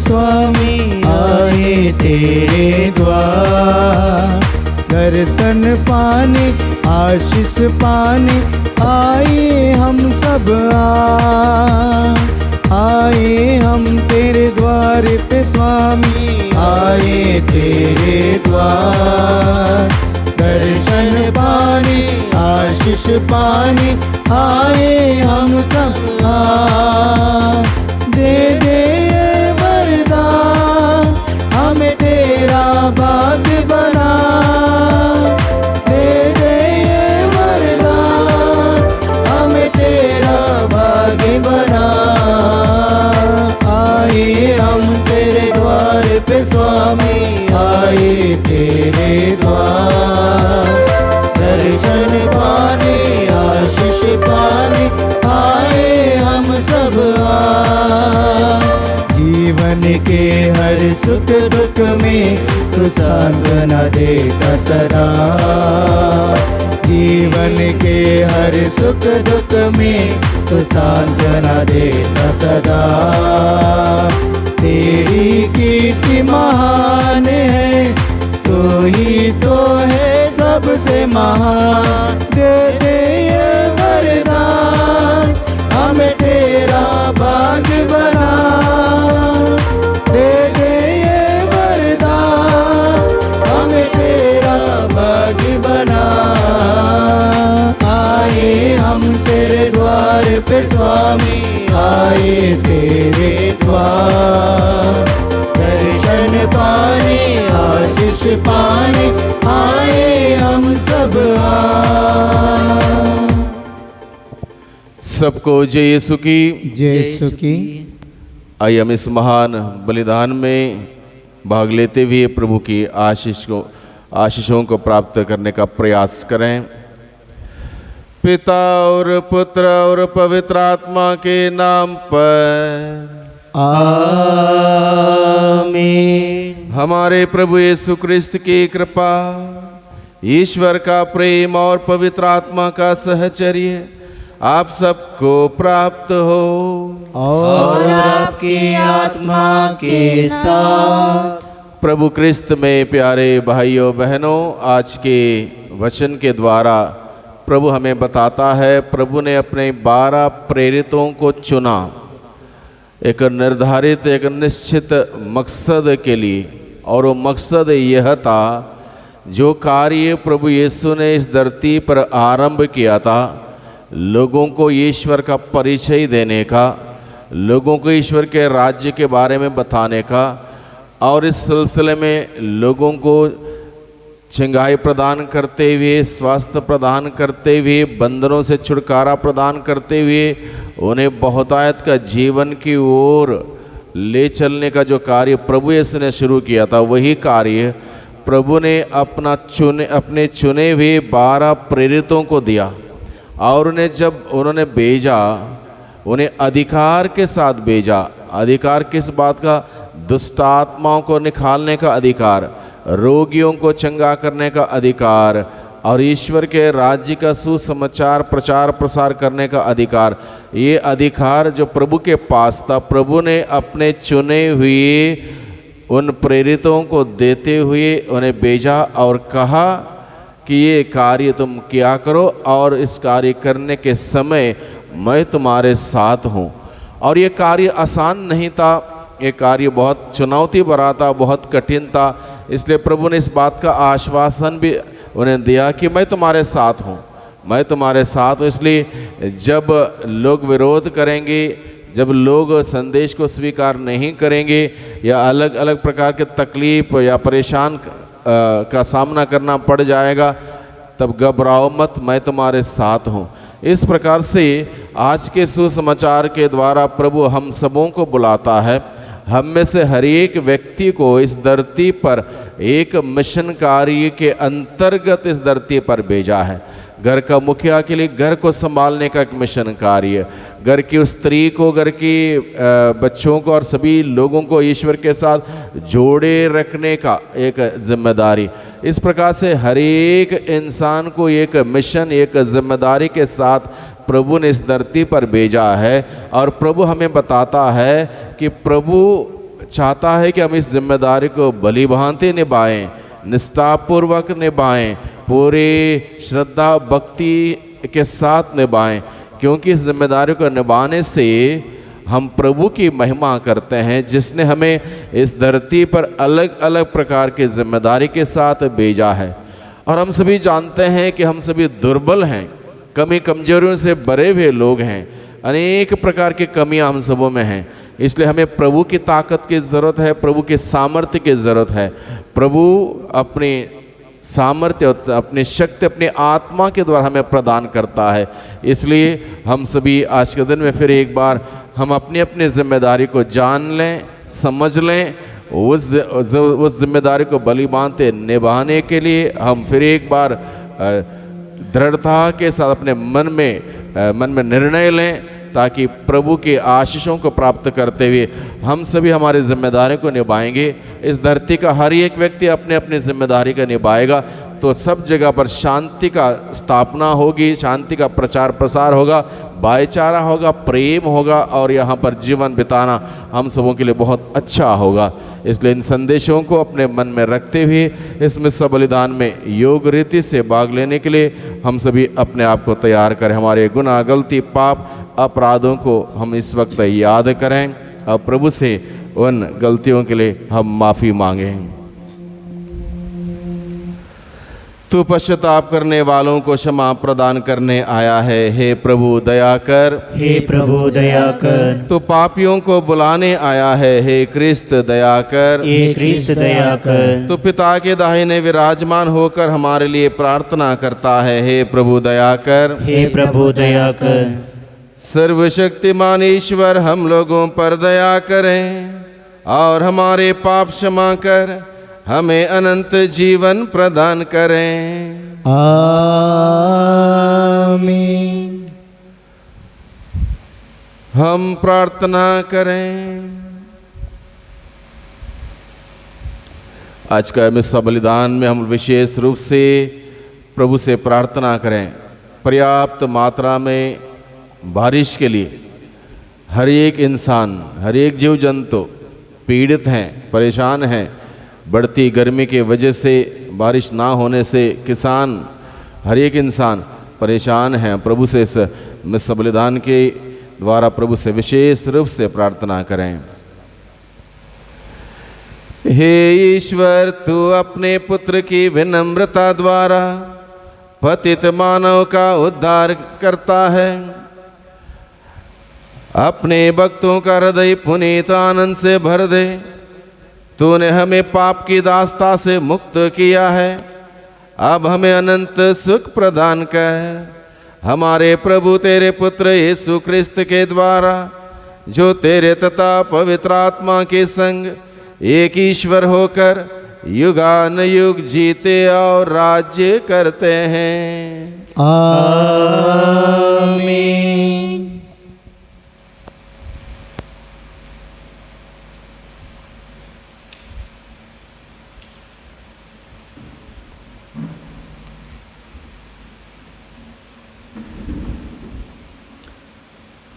स्वामी आए तेरे द्वार। दर्शन पाने आशीष पाने आए हम सब आए हम तेरे द्वार पे स्वामी आए तेरे द्वार। दर्शन पाने आशीष पाने आए हम सब दे दे वरदान हमें तेरा भाग्य बना। दे दे वरदान हमें तेरा भाग्य बना। आए हम तेरे द्वार पे स्वामी आए तेरे द्वार। दर्शन पाने आशीष पाने आए हम सब जीवन के हर सुख दुख में तू सांत्वना देता सदा। जीवन के हर सुख दुख में तू सांत्वना देता सदा। तेरी कीर्ति महान है तू ही तो है सबसे महान। दे दे ये वरदान हमें तेरा भाग्य बना। दे दे ये वरदान हमें तेरा भाग्य बना। आए हम तेरे द्वार पे स्वामी आए तेरे द्वार। दर्शन पाने आशीष पाने आए हम सब सबको जय यीशु की। जय यीशु की। आइए हम इस महान बलिदान में भाग लेते हुए प्रभु की आशीषों को प्राप्त करने का प्रयास करें। पिता और पुत्र और पवित्र आत्मा के नाम पर आमीन। हमारे प्रभु यीशु क्रिस्त की कृपा, ईश्वर का प्रेम और पवित्र आत्मा का सहचर्य आप सबको प्राप्त हो और आपकी आत्मा के साथ। प्रभु क्रिस्त में प्यारे भाइयों बहनों, आज के वचन के द्वारा प्रभु हमें बताता है, प्रभु ने अपने 12 प्रेरितों को चुना एक निर्धारित एक निश्चित मकसद के लिए। और वो मकसद यह था, जो कार्य प्रभु यीशु ने इस धरती पर आरंभ किया था, लोगों को ईश्वर का परिचय देने का, लोगों को ईश्वर के राज्य के बारे में बताने का, और इस सिलसिले में लोगों को चंगाई प्रदान करते हुए, स्वास्थ्य प्रदान करते हुए, बंधनों से छुटकारा प्रदान करते हुए उन्हें बहुतायत का जीवन की ओर ले चलने का जो कार्य प्रभु यीशु ने शुरू किया था, वही कार्य प्रभु ने अपने चुने हुए 12 प्रेरितों को दिया। और उन्हें जब उन्होंने भेजा, उन्हें अधिकार के साथ भेजा। अधिकार किस बात का? दुष्ट आत्माओं को निकालने का अधिकार, रोगियों को चंगा करने का अधिकार, और ईश्वर के राज्य का सुसमाचार प्रचार प्रसार करने का अधिकार। ये अधिकार जो प्रभु के पास था, प्रभु ने अपने चुने हुए उन प्रेरितों को देते हुए उन्हें भेजा और कहा कि ये कार्य तुम किया करो, और इस कार्य करने के समय मैं तुम्हारे साथ हूँ। और ये कार्य आसान नहीं था, ये कार्य बहुत चुनौती भरा था, बहुत कठिन था। इसलिए प्रभु ने इस बात का आश्वासन भी उन्हें दिया कि मैं तुम्हारे साथ हूँ, मैं तुम्हारे साथ हूँ। इसलिए जब लोग विरोध करेंगे, जब लोग संदेश को स्वीकार नहीं करेंगे, या अलग अलग प्रकार के तकलीफ या परेशान का सामना करना पड़ जाएगा, तब घबराओ मत, मैं तुम्हारे साथ हूँ। इस प्रकार से आज के सुसमाचार के द्वारा प्रभु हम सबों को बुलाता है। हम में से हर एक व्यक्ति को इस धरती पर एक मिशन कार्य के अंतर्गत इस धरती पर भेजा है। घर का मुखिया के लिए घर को संभालने का एक मिशन कार्य, घर की उस स्त्री को, घर की बच्चों को और सभी लोगों को ईश्वर के साथ जोड़े रखने का एक जिम्मेदारी। इस प्रकार से हर एक इंसान को एक मिशन, एक जिम्मेदारी के साथ प्रभु ने इस धरती पर भेजा है। और प्रभु हमें बताता है कि प्रभु चाहता है कि हम इस जिम्मेदारी को भली भांति निभाएं, निष्ठापूर्वक निभाएं, पूरे श्रद्धा भक्ति के साथ निभाएं, क्योंकि इस जिम्मेदारी को निभाने से हम प्रभु की महिमा करते हैं, जिसने हमें इस धरती पर अलग अलग प्रकार की जिम्मेदारी के साथ भेजा है। और हम सभी जानते हैं कि हम सभी दुर्बल हैं, कमी कमजोरियों से भरे हुए लोग हैं, अनेक प्रकार की कमियां हम सबों में हैं। इसलिए हमें प्रभु की ताकत की ज़रूरत है, प्रभु के सामर्थ्य की ज़रूरत है। प्रभु अपनी सामर्थ्य, अपनी शक्ति, अपनी आत्मा के द्वारा हमें प्रदान करता है। इसलिए हम सभी आज के दिन में फिर एक बार हम अपनी अपनी जिम्मेदारी को जान लें, समझ लें, उस जिम्मेदारी को भली भांति निभाने के लिए हम फिर एक बार दृढ़ता के साथ अपने मन में निर्णय लें, ताकि प्रभु के आशीषों को प्राप्त करते हुए हम सभी हमारी जिम्मेदारी को निभाएंगे। इस धरती का हर एक व्यक्ति अपने अपनी जिम्मेदारी का निभाएगा तो सब जगह पर शांति का स्थापना होगी, शांति का प्रचार प्रसार होगा, भाईचारा होगा, प्रेम होगा और यहाँ पर जीवन बिताना हम सबों के लिए बहुत अच्छा होगा। इसलिए इन संदेशों को अपने मन में रखते हुए इस मिस्र बलिदान में योग रीति से भाग लेने के लिए हम सभी अपने आप को तैयार करें। हमारे गुनाह, गलती, पाप, अपराधों को हम इस वक्त याद करें और प्रभु से उन गलतियों के लिए हम माफ़ी मांगें। तू पश्चाताप करने वालों को क्षमा प्रदान करने आया है, हे प्रभु दया कर। हे प्रभु दया कर। तू पापियों को बुलाने आया है, हे क्रिस्त दया कर। हे क्रिस्त दया कर। तू पिता के दाहिने विराजमान होकर हमारे लिए प्रार्थना करता है, हे प्रभु दया कर। हे प्रभु दया कर। सर्वशक्तिमान ईश्वर हम लोगों पर दया करें और हमारे पाप क्षमा कर हमें अनंत जीवन प्रदान करें। आमीन। हम प्रार्थना करें। आज का मिस्सा बलिदान में हम विशेष रूप से प्रभु से प्रार्थना करें पर्याप्त मात्रा में बारिश के लिए। हर एक इंसान, हर एक जीव जंतु पीड़ित हैं, परेशान हैं। बढ़ती गर्मी के वजह से, बारिश ना होने से किसान, हर एक इंसान परेशान हैं। प्रभु से इस मिस्सा बलिदान के द्वारा प्रभु से विशेष रूप से प्रार्थना करें। हे ईश्वर, तू अपने पुत्र की विनम्रता द्वारा पतित मानव का उद्धार करता है। अपने भक्तों का हृदय पुनीत आनंद से भर दे। तूने हमें पाप की दास्ता से मुक्त किया है, अब हमें अनंत सुख प्रदान कर। हमारे प्रभु तेरे पुत्र यीशु क्रिस्त के द्वारा, जो तेरे तथा पवित्र आत्मा के संग एक ईश्वर होकर युगान युग जीते और राज्य करते हैं। आमीन।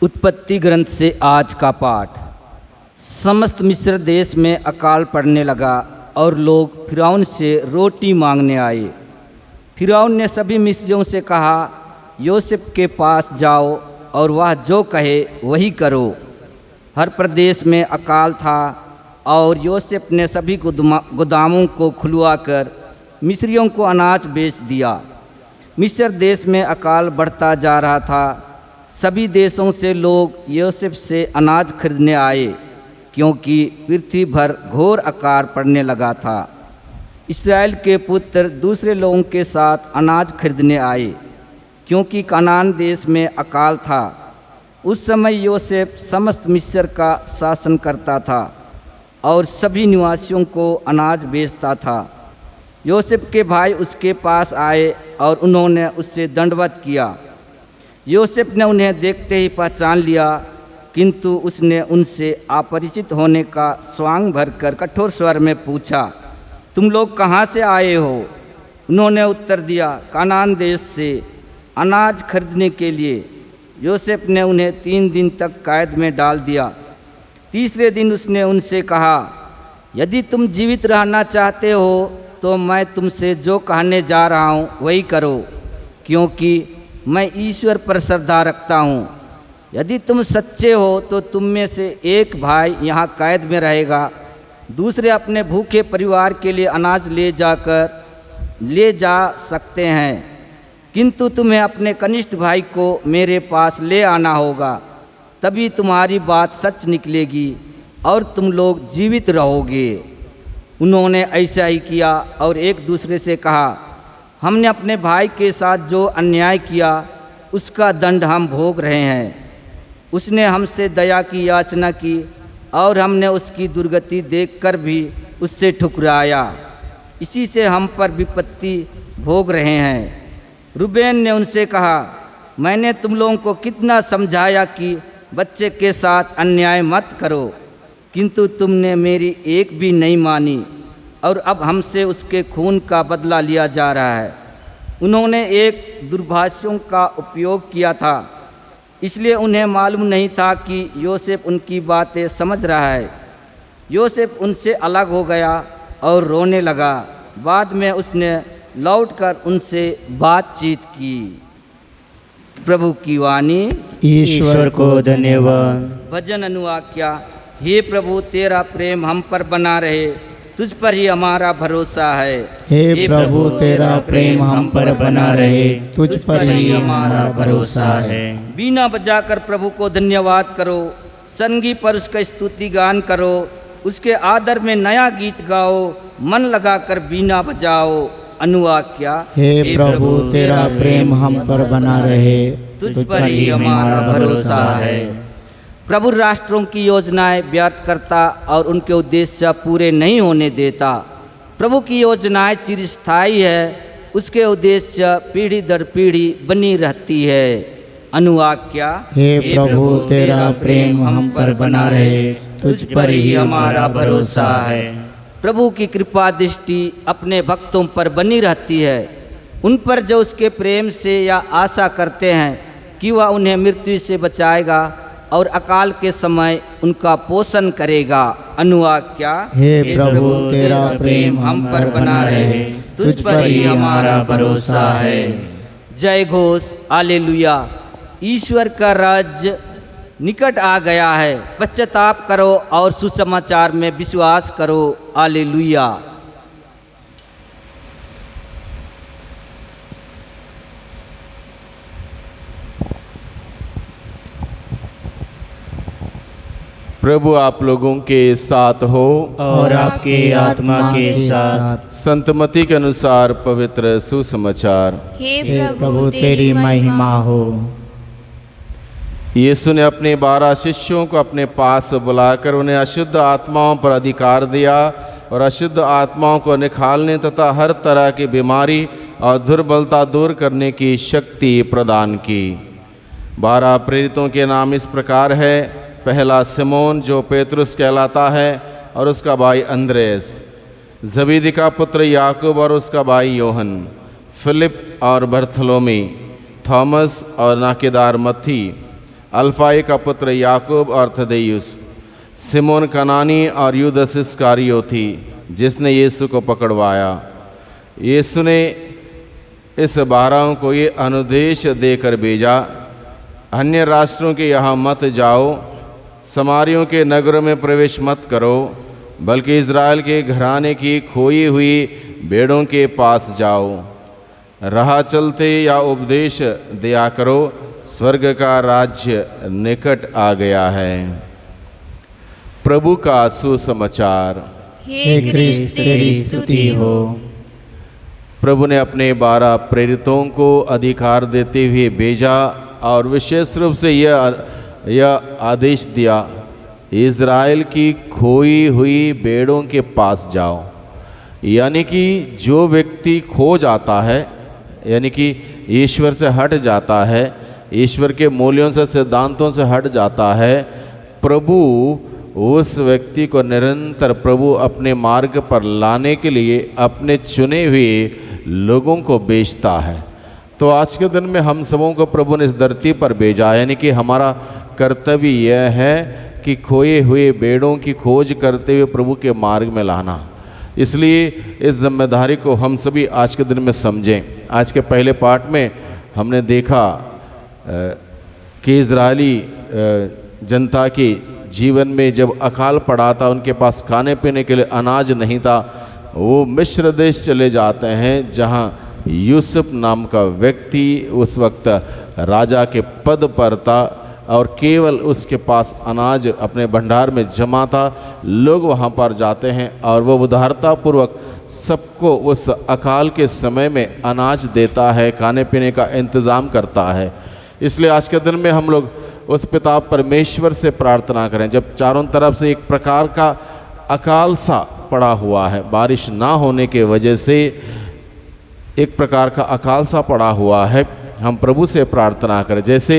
उत्पत्ति ग्रंथ से आज का पाठ। समस्त मिस्र देश में अकाल पड़ने लगा और लोग फिरौन से रोटी मांगने आए। फिरौन ने सभी मिस्रियों से कहा, योसेफ के पास जाओ और वह जो कहे वही करो। हर प्रदेश में अकाल था और योसेफ ने सभी गोदामों को खुलवाकर मिस्रियों को अनाज बेच दिया। मिस्र देश में अकाल बढ़ता जा रहा था। सभी देशों से लोग योसेफ से अनाज खरीदने आए, क्योंकि पृथ्वी भर घोर अकाल पड़ने लगा था। इस्राएल के पुत्र दूसरे लोगों के साथ अनाज खरीदने आए, क्योंकि कनान देश में अकाल था। उस समय योसेफ समस्त मिस्र का शासन करता था और सभी निवासियों को अनाज बेचता था। योसेफ के भाई उसके पास आए और उन्होंने उससे दंडवत किया। योसेफ ने उन्हें देखते ही पहचान लिया, किंतु उसने उनसे अपरिचित होने का स्वांग भरकर कठोर स्वर में पूछा, तुम लोग कहाँ से आए हो? उन्होंने उत्तर दिया, कनान देश से अनाज खरीदने के लिए। योसेफ ने उन्हें 3 दिन तक कैद में डाल दिया। तीसरे दिन उसने उनसे कहा, यदि तुम जीवित रहना चाहते हो तो मैं तुमसे जो कहने जा रहा हूँ वही करो, क्योंकि मैं ईश्वर पर श्रद्धा रखता हूँ। यदि तुम सच्चे हो तो तुम में से एक भाई यहाँ कैद में रहेगा, दूसरे अपने भूखे परिवार के लिए अनाज ले जा सकते हैं, किंतु तुम्हें अपने कनिष्ठ भाई को मेरे पास ले आना होगा, तभी तुम्हारी बात सच निकलेगी और तुम लोग जीवित रहोगे। उन्होंने ऐसा ही किया और एक दूसरे से कहा, हमने अपने भाई के साथ जो अन्याय किया उसका दंड हम भोग रहे हैं। उसने हमसे दया की याचना की और हमने उसकी दुर्गति देखकर भी उससे ठुकराया, इसी से हम पर विपत्ति भोग रहे हैं। रूबेन ने उनसे कहा, मैंने तुम लोगों को कितना समझाया कि बच्चे के साथ अन्याय मत करो, किंतु तुमने मेरी एक भी नहीं मानी और अब हमसे उसके खून का बदला लिया जा रहा है। उन्होंने एक दुर्भाषियों का उपयोग किया था, इसलिए उन्हें मालूम नहीं था कि योसेफ उनकी बातें समझ रहा है। योसेफ उनसे अलग हो गया और रोने लगा। बाद में उसने लौटकर उनसे बातचीत की। प्रभु की वाणी। ईश्वर को धन्यवाद। भजन अनुवाक्या। हे प्रभु, तेरा प्रेम हम पर बना रहे, तुझ पर ही हमारा भरोसा है। हे प्रभु, तेरा प्रेम हम पर बना रहे, तुझ पर ही हमारा भरोसा है। बीना बजाकर प्रभु को धन्यवाद करो, संगी पर उसका स्तुति गान करो, उसके आदर में नया गीत गाओ, मन लगाकर बीना बजाओ। अनुवाक्या। हे प्रभु, तेरा प्रेम हम पर बना रहे, तुझ पर ही हमारा भरोसा है। प्रभु राष्ट्रों की योजनाएं व्यर्थ करता और उनके उद्देश्य पूरे नहीं होने देता। प्रभु की योजनाएं चिरस्थायी है, उसके उद्देश्य पीढ़ी दर पीढ़ी बनी रहती है। अनुवाक्या। हे प्रभु, तेरा प्रेम हम पर बना रहे, तुझ पर ही हमारा भरोसा है। प्रभु की कृपा दृष्टि अपने भक्तों पर बनी रहती है, उन पर जो उसके प्रेम से या आशा करते हैं कि वह उन्हें मृत्यु से बचाएगा और अकाल के समय उनका पोषण करेगा। अनुवाक्या। हे प्रभु, तेरा प्रेम हम पर बना रहे, तुझ पर ही हमारा भरोसा है। जय घोष। हालेलुया। ईश्वर का राज्य निकट आ गया है। पश्चाताप करो और सुसमाचार में विश्वास करो। हालेलुया। प्रभु आप लोगों के साथ हो और आपके आत्मा के साथ। संतमती के अनुसार पवित्र सुसमाचार। हे प्रभु, तेरी महिमा हो। यीशु ने अपने 12 शिष्यों को अपने पास बुलाकर उन्हें अशुद्ध आत्माओं पर अधिकार दिया और अशुद्ध आत्माओं को निकालने तथा हर तरह की बीमारी और दुर्बलता दूर करने की शक्ति प्रदान की। 12 प्रेरितों के नाम इस प्रकार है। पहला सिमोन, जो पेतरुस कहलाता है, और उसका भाई अंद्रेस। जबीदी का पुत्र याकूब और उसका भाई योहन। फिलिप और बर्थलोमी। थॉमस और नाकेदार मत्ती। अल्फाई का पुत्र याकूब और थदेयुस। सिमोन कनानी और यूदस इस्करियोती, जिसने यीशु को पकड़वाया। यीशु ने इस 12 को ये अनुदेश देकर भेजा, अन्य राष्ट्रों के यहाँ मत जाओ, समारियों के नगरों में प्रवेश मत करो, बल्कि इज़राइल के घराने की खोई हुई भेड़ों के पास जाओ। राह चलते या उपदेश दिया करो, स्वर्ग का राज्य निकट आ गया है। प्रभु का सुसमाचार। हे क्रिस्त, तेरी स्तुति हो। प्रभु ने अपने 12 प्रेरितों को अधिकार देते हुए भेजा और विशेष रूप से यह आदेश दिया, इज़राइल की खोई हुई भेड़ों के पास जाओ। यानी कि जो व्यक्ति खो जाता है, यानी कि ईश्वर से हट जाता है, ईश्वर के मूल्यों से, सिद्धांतों से हट जाता है, प्रभु उस व्यक्ति को निरंतर प्रभु अपने मार्ग पर लाने के लिए अपने चुने हुए लोगों को भेजता है। तो आज के दिन में हम सबों को प्रभु ने इस धरती पर भेजा, यानी कि हमारा कर्तव्य यह है कि खोए हुए बेड़ों की खोज करते हुए प्रभु के मार्ग में लाना। इसलिए इस जिम्मेदारी को हम सभी आज के दिन में समझें। आज के पहले पाठ में हमने देखा कि इजरायली जनता के जीवन में जब अकाल पड़ा था, उनके पास खाने पीने के लिए अनाज नहीं था, वो मिस्र देश चले जाते हैं जहाँ यूसुफ नाम का व्यक्ति उस वक्त राजा के पद पर था और केवल उसके पास अनाज अपने भंडार में जमा था। लोग वहाँ पर जाते हैं और वो उदारतापूर्वक सबको उस अकाल के समय में अनाज देता है, खाने पीने का इंतज़ाम करता है। इसलिए आज के दिन में हम लोग उस पिता परमेश्वर से प्रार्थना करें। जब चारों तरफ से एक प्रकार का अकाल सा पड़ा हुआ है, बारिश ना होने के वजह से एक प्रकार का अकाल सा पड़ा हुआ है, हम प्रभु से प्रार्थना करें। जैसे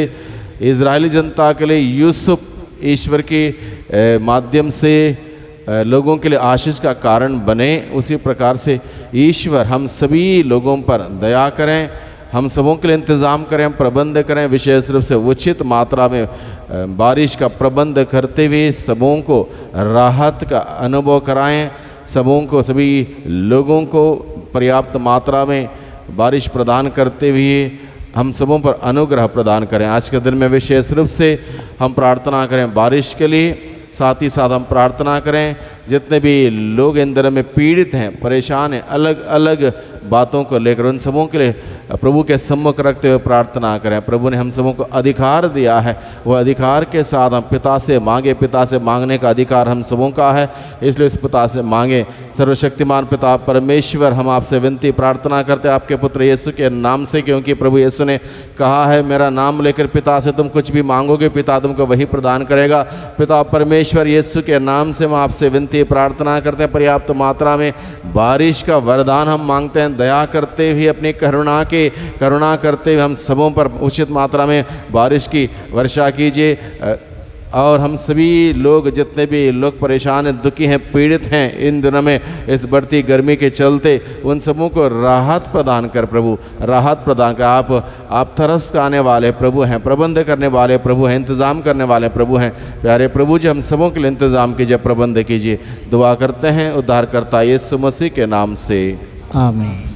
इजरायली जनता के लिए यूसुफ ईश्वर के माध्यम से लोगों के लिए आशीष का कारण बने, उसी प्रकार से ईश्वर हम सभी लोगों पर दया करें, हम सबों के लिए इंतज़ाम करें, प्रबंध करें, विशेष रूप से उचित मात्रा में बारिश का प्रबंध करते हुए सबों को राहत का अनुभव कराएं, सबों को, सभी लोगों को पर्याप्त मात्रा में बारिश प्रदान करते हुए हम सबों पर अनुग्रह प्रदान करें। आज के दिन में विशेष रूप से हम प्रार्थना करें बारिश के लिए, साथ ही साथ हम प्रार्थना करें जितने भी लोग इन दिनों में पीड़ित हैं, परेशान हैं, अलग अलग बातों को लेकर, उन सबों के लिए प्रभु के सम्मुख रखते हुए प्रार्थना करें। प्रभु ने हम सबों को अधिकार दिया है, वह अधिकार के साथ हम पिता से मांगे, पिता से मांगने का अधिकार हम सबों का है, इसलिए इस पिता से मांगे। सर्वशक्तिमान पिता परमेश्वर, हम आपसे विनती प्रार्थना करते हैं आपके पुत्र यीशु के नाम से, क्योंकि प्रभु यीशु ने कहा है मेरा नाम लेकर पिता से तुम कुछ भी मांगोगे, पिता तुमको वही प्रदान करेगा। पिता परमेश्वर यीशु के नाम से हम आपसे विनती प्रार्थना करते हैं, पर्याप्त मात्रा में बारिश का वरदान हम मांगते हैं। दया करते हुए, अपनी करुणा करते हुए हम सबों पर उचित मात्रा में बारिश की वर्षा कीजिए। और हम सभी लोग, जितने भी लोग परेशान हैं, दुखी हैं, पीड़ित हैं इन दिनों में इस बढ़ती गर्मी के चलते, उन सबों को राहत प्रदान कर प्रभु, राहत प्रदान कर। आप तरस खाने वाले प्रभु हैं, प्रबंध करने वाले प्रभु हैं, इंतज़ाम करने वाले प्रभु हैं। प्यारे प्रभु जी, हम सबों के लिए इंतज़ाम कीजिए, प्रबंध कीजिए। दुआ करते हैं उद्धारकर्ता यीशु मसीह के नाम से, आमीन।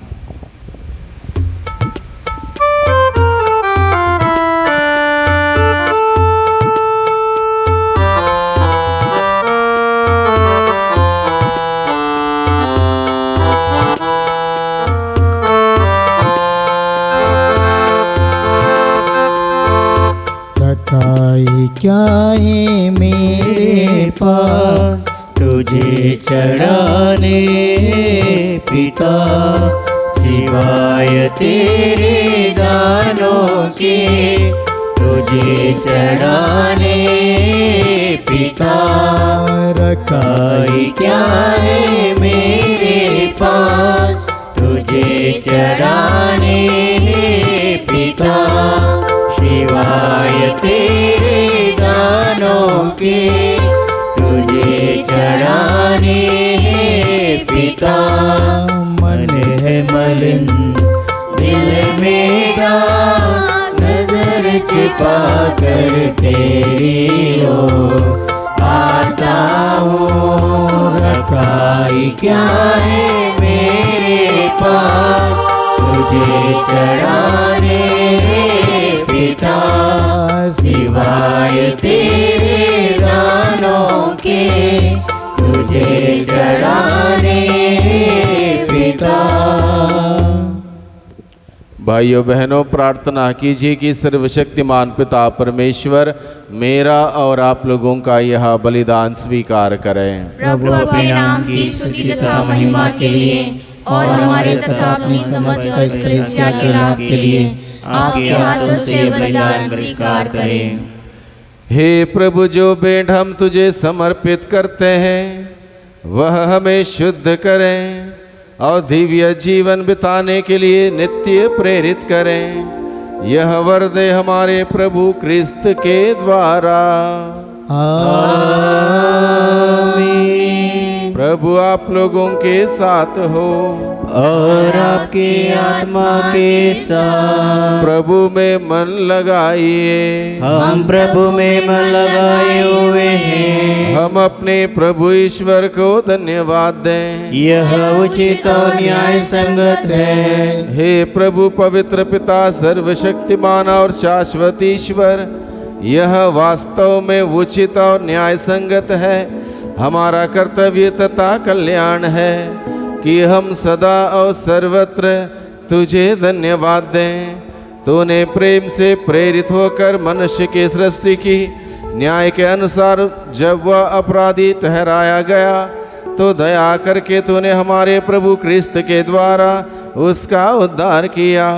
क्या है मेरे पास तुझे चढ़ाने पिता, सिवाय तेरे दानों के तुझे चढ़ाने पिता। रखाई क्या है मेरे पास तुझे चढ़ाने पिता, सिवाय तेरे दानों के तुझे चढ़ाने पिता। मन है मलिन दिल मेरा, नजर छिपा कर तेरी ओर आता हूँ। रखाई क्या है मेरे पास तुझे चढ़ाने पिता, सिवाय तेरे दानों के तुझे चढ़ाने पिता। भाइयों बहनों, प्रार्थना कीजिए कि सर्वशक्तिमान पिता परमेश्वर मेरा और आप लोगों का यह बलिदान स्वीकार करें। प्रभु अपने नाम की स्तुति तथा महिमा के लिए और हमारे तथा अपनी समझ और कलीसिया के लाभ के लिए आपके हाथों से बलिदान स्वीकार करें। हे प्रभु, जो भेंट हम तुझे समर्पित करते हैं वह हमें शुद्ध करें और दिव्य जीवन बिताने के लिए नित्य प्रेरित करें। यह वर दे हमारे प्रभु क्रिस्त के द्वारा, आमीन। प्रभु आप लोगों के साथ हो और आपकी आत्मा के साथ। प्रभु में मन लगाइए, हम प्रभु में मन लगाए हुए हैं। हम अपने प्रभु ईश्वर को धन्यवाद दें। यह उचित और न्याय संगत है। हे प्रभु पवित्र पिता सर्वशक्तिमान और शाश्वत ईश्वर, यह वास्तव में उचित और न्याय संगत है, हमारा कर्तव्य तथा कल्याण है कि हम सदा और सर्वत्र तुझे धन्यवाद दें। तूने प्रेम से प्रेरित होकर मनुष्य की सृष्टि की। न्याय के अनुसार जब वह अपराधी ठहराया गया तो दया करके तूने हमारे प्रभु क्रिस्त के द्वारा उसका उद्धार किया।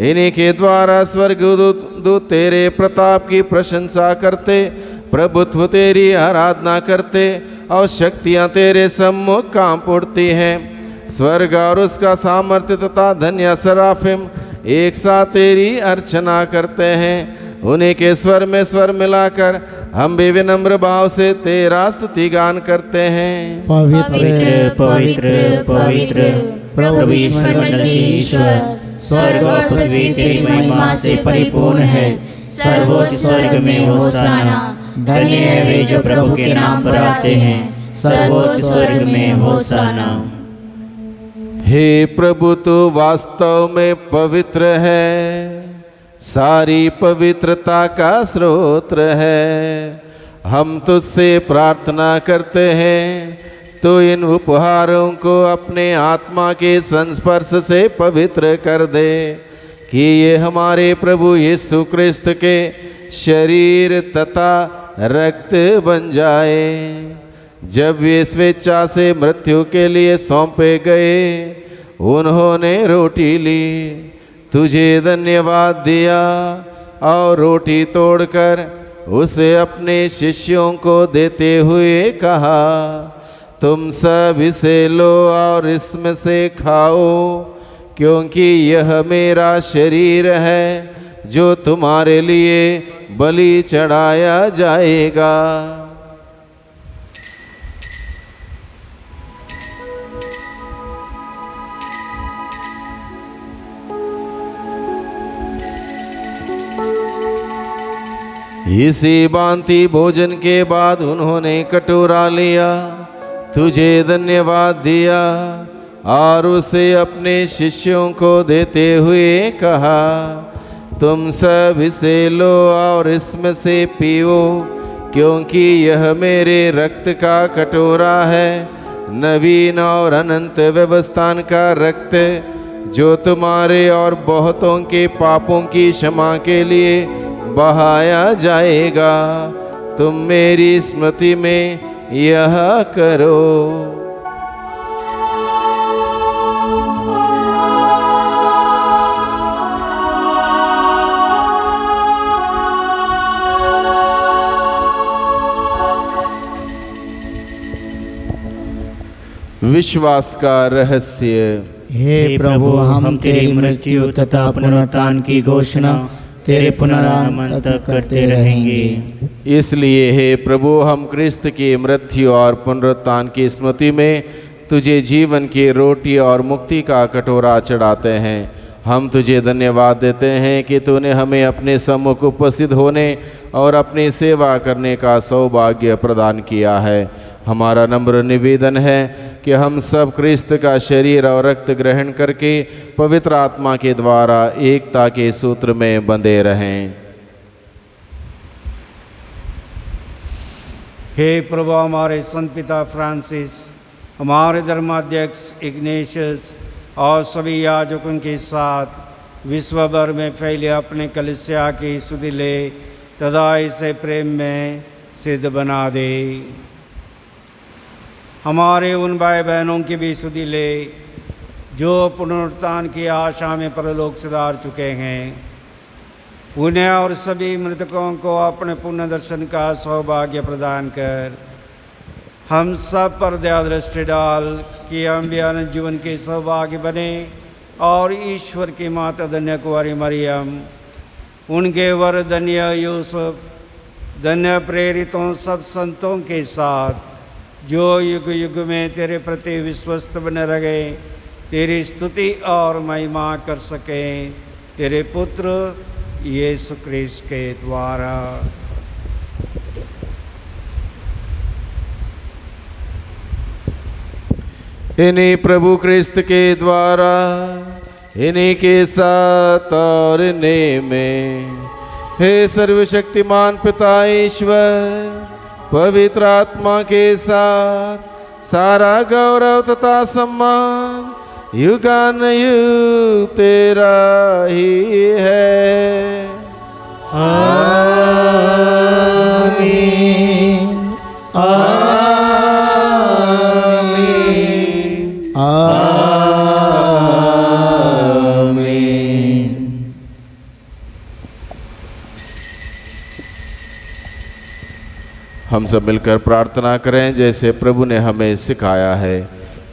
इन्हीं के द्वारा स्वर्गदूत तेरे प्रताप की प्रशंसा करते, प्रभुत्व तेरी आराधना करते और शक्तियाँ तेरे सम्मुख कांप उठती हैं। स्वर्ग और उसका सामर्थ्य तथा धन्य सराफिम एक साथ तेरी अर्चना करते हैं। उन्हीं के स्वर में स्वर मिलाकर हम भी विनम्र भाव से तेरा स्तुति गान करते हैं। पवित्र पवित्र पवित्र प्रभु ईश्वर मंडल के ईश्वर, स्वर्ग और पृथ्वी तेरी महिमा से परिपूर्ण है। सर्वोच्च स्वर्ग में होशाना, धन्य है वे जो प्रभु के नाम पर आते हैं। सर्वोच्च स्वर्ग में होशाना। हे प्रभु तू वास्तव में पवित्र है, सारी पवित्रता का स्रोत है। हम तुझसे प्रार्थना करते हैं तो इन उपहारों को अपने आत्मा के संस्पर्श से पवित्र कर दे कि ये हमारे प्रभु यीशु क्रिस्त के शरीर तथा रक्त बन जाए। जब वे स्वेच्छा से मृत्यु के लिए सौंपे गए, उन्होंने रोटी ली, तुझे धन्यवाद दिया और रोटी तोड़कर उसे अपने शिष्यों को देते हुए कहा, तुम सब इसे लो और इसमें से खाओ, क्योंकि यह मेरा शरीर है जो तुम्हारे लिए बलि चढ़ाया जाएगा। इसी भांति भोजन के बाद उन्होंने कटोरा लिया, तुझे धन्यवाद दिया और उसे अपने शिष्यों को देते हुए कहा, तुम सब इसे लो और इसमें से पियो, क्योंकि यह मेरे रक्त का कटोरा है, नवीन और अनंत व्यवस्थान का रक्त, जो तुम्हारे और बहुतों के पापों की क्षमा के लिए बहाया जाएगा। तुम मेरी स्मृति में यह करो। विश्वास का रहस्य। हे प्रभु, हम तेरी मृत्यु तथा पुनरुत्थान की घोषणा तेरे पुनरागमन तक करते रहेंगे। इसलिए हे प्रभु, हम क्रिस्त की मृत्यु और पुनरुत्थान की स्मृति में तुझे जीवन की रोटी और मुक्ति का कटोरा चढ़ाते हैं। हम तुझे धन्यवाद देते हैं कि तूने हमें अपने सम्मुख उपस्थित होने और अपनी सेवा करने का सौभाग्य प्रदान किया है। हमारा नम्र निवेदन है कि हम सब क्रिस्त का शरीर और रक्त ग्रहण करके पवित्र आत्मा के द्वारा एकता के सूत्र में बंधे रहें। हे प्रभु, हमारे संत पिता फ्रांसिस, हमारे धर्माध्यक्ष इग्नेशियस और सभी याजकों के साथ विश्व भर में फैले अपने कलीसिया की स्तुति ले तथा इसे प्रेम में सिद्ध बना दे। हमारे उन भाई बहनों की भी स्तुति ले जो पुनरुत्थान की आशा में परलोक सिधार चुके हैं। उन्हें और सभी मृतकों को अपने पुण्य दर्शन का सौभाग्य प्रदान कर हम सब पर दया दृष्टि डाल कि हम भी अनंत जीवन के सौभाग्य बने और ईश्वर की माता धन्य कुंवारी मरियम, उनके वर धन्य यूसुफ, धन्य प्रेरितों सब संतों के साथ जो युग युग में तेरे प्रति विश्वस्त बने रहे, तेरी स्तुति और महिमा कर सकें, तेरे पुत्र यीशु ख्रीस्त के द्वारा। इन्हीं प्रभु ख्रिस्त के द्वारा, इन्हीं के साथ और इन्हीं में, हे सर्वशक्तिमान पिता ईश्वर, पवित्र आत्मा के साथ सारा गौरव तथा सम्मान युगानुयुग तेरा ही है। आमीन, आमीन, आमीन। हम सब मिलकर प्रार्थना करें जैसे प्रभु ने हमें सिखाया है।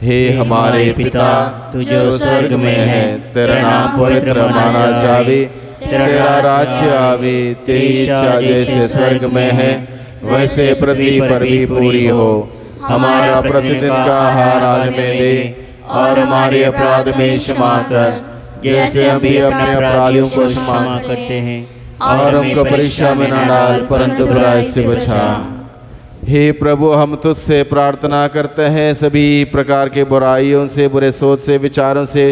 हे हमारे पिता, तू जो स्वर्ग में है, तेरा नाम पवित्र माना जावे, तेरा राज्य आवे, तेरी इच्छा जैसे स्वर्ग में है वैसे पृथ्वी पर भी पूरी हो। हमारा प्रतिदिन का आहार आज हमें दे, और हमारे अपराध में क्षमा कर जैसे हम भी अपने अपराधियों को क्षमा करते हैं, और हमको परीक्षा में न डाल परंतु बुराई से बचा। हे प्रभु, हम तुझसे प्रार्थना करते हैं सभी प्रकार के बुराइयों से, बुरे सोच से, विचारों से,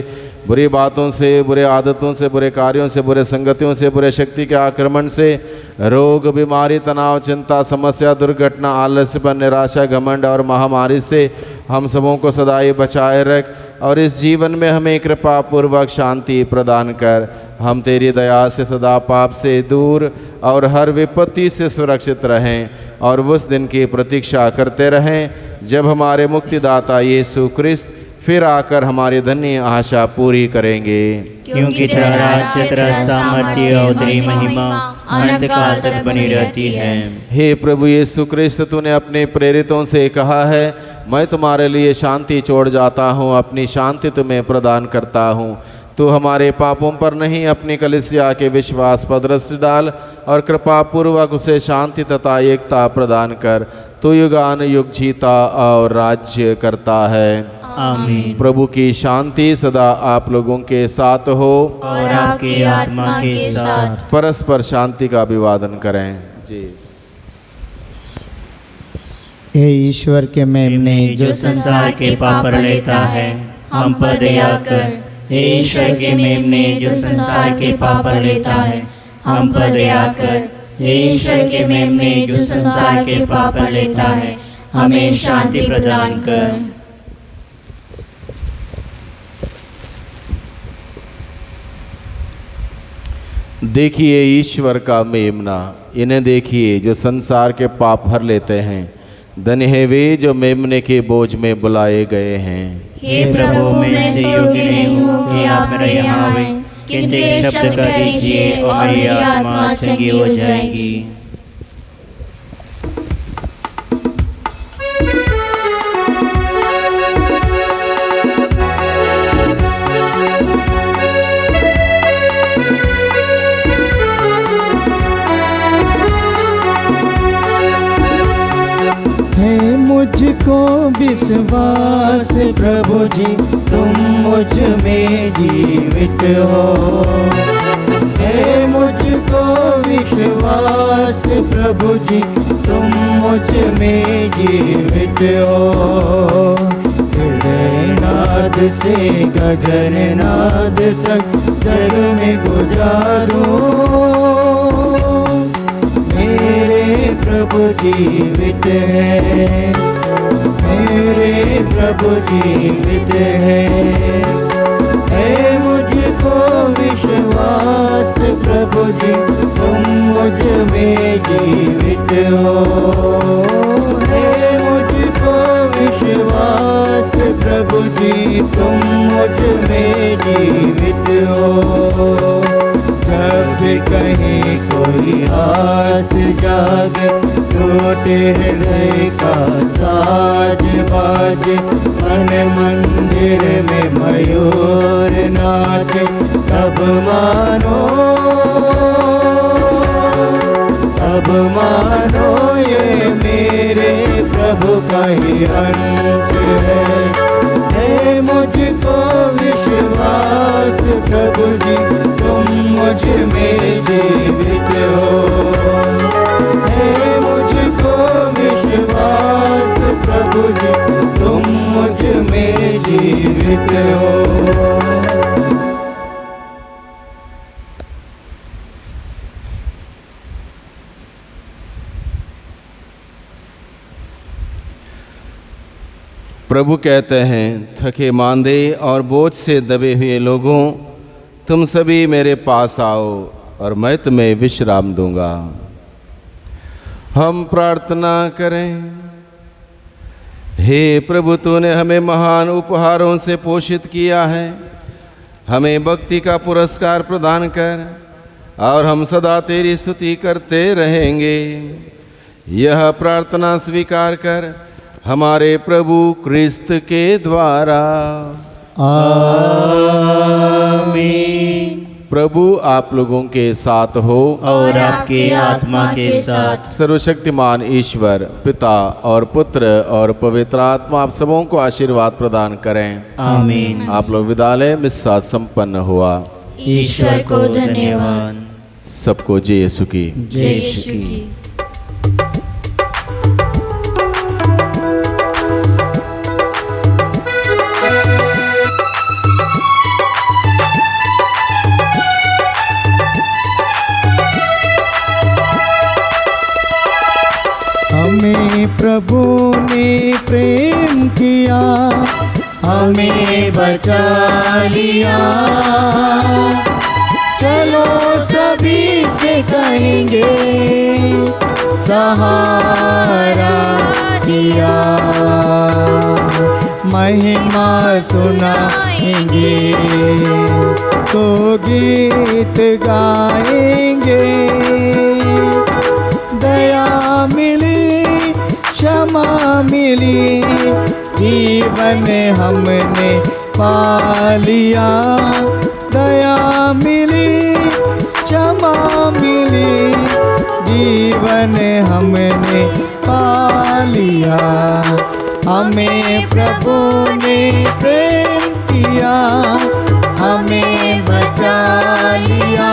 बुरी बातों से, बुरे आदतों से, बुरे कार्यों से, बुरे संगतियों से, बुरे शक्ति के आक्रमण से, रोग, बीमारी, तनाव, चिंता, समस्या, दुर्घटना, आलस्यपन, निराशा, घमंड और महामारी से हम सबों को सदाई बचाए रख, और इस जीवन में हमें कृपा पूर्वक शांति प्रदान कर। हम तेरी दया से सदा पाप से दूर और हर विपत्ति से सुरक्षित रहें, और उस दिन की प्रतीक्षा करते रहें जब हमारे मुक्तिदाता यीशु ख्रिस्त फिर आकर हमारी धन्य आशा पूरी करेंगे। क्योंकि तेरा राज्य, तेरा सामर्थ्य और तेरी महिमा अनंत काल तक बनी रहती है। हे प्रभु यीशु ख्रिस्त, तूने अपने प्रेरितों से कहा है, मैं तुम्हारे लिए शांति छोड़ जाता हूँ, अपनी शांति तुम्हें प्रदान करता हूँ। तू हमारे पापों पर नहीं, अपनी कलीसिया के विश्वास पर दृष्टि डाल और कृपा पूर्वक उसे शांति तथा एकता प्रदान कर। तू युगानुयुग जीता और राज्य करता है। आमीन। प्रभु की शांति सदा आप लोगों के साथ हो और आपकी आत्मा के साथ। परस्पर शांति का अभिवादन करें। जी। हे ईश्वर के मेमने, जो संसार के पाप पर लेता है, हम पर दया कर। हे ईश्वर के मेमने, जो संसार के पाप पर लेता है, हम पर दया कर। हे ईश्वर के मेमने, जो संसार के पाप पर लेता है, हमें शांति प्रदान कर। देखिए ईश्वर का मेमना, इन्हें देखिए जो संसार के पाप भर लेते हैं। धन्य है वे जो मेमने के बोझ में बुलाए गए हैं। हे प्रभु, मैं से योग्य नहीं हूँ कि आप मेरे यहाँ आएं, किंतु एक शब्द कह दीजिए और मेरी आत्मा चंगी हो जाएगी। मुझको विश्वास प्रभु जी, तुम मुझ में जीवित हो। है मुझको विश्वास प्रभु जी, तुम मुझ में जीवित हो। हृदयनाद से गगननाद तक जग में गुजारूं, मेरे प्रभु जीवित है, मेरे प्रभु जीवित है मुझको विश्वास प्रभु जी, तुम मुझ में जीवित हो। है मुझको विश्वास प्रभु जी, तुम मुझ में जीवित हो। जब कहीं कोई आस जागे, टूटे हृदय का साज बाजे, मन मंदिर में मयूर नाचे, तब मानो, तब अब मानो ये मेरे प्रभु का ही अंश है मुझको विश्वास प्रभु जी तुम मुझ में जीवित हो है मुझको विश्वास प्रभु जी तुम मुझ में जीवित हो। प्रभु कहते हैं, थके मांदे और बोझ से दबे हुए लोगों, तुम सभी मेरे पास आओ और मैं तुम्हें विश्राम दूंगा। हम प्रार्थना करें। हे प्रभु, तूने हमें महान उपहारों से पोषित किया है, हमें भक्ति का पुरस्कार प्रदान कर और हम सदा तेरी स्तुति करते रहेंगे। यह प्रार्थना स्वीकार कर हमारे प्रभु क्रिस्त के द्वारा। आमीन। प्रभु आप लोगों के साथ हो और आपके आत्मा के साथ। सर्वशक्तिमान ईश्वर पिता और पुत्र और पवित्र आत्मा आप सबों को आशीर्वाद प्रदान करें। आमीन। आप लोग विदा लें। मिस्सा संपन्न हुआ। ईश्वर को धन्यवाद। सबको जय यीशु की। जय यीशु की। हमें प्रभु ने प्रेम किया, हमें बचा लिया, चलो सभी से कहेंगे सहारा दिया। महिमा सुनाएंगे तो गीत गाएंगे, दया मिली क्षमा मिली, जीवन हमने पा लिया। दया मिली क्षमा मिली, जीवन हमने पा लिया। हमें प्रभु ने प्रेम किया, हमें बचा लिया,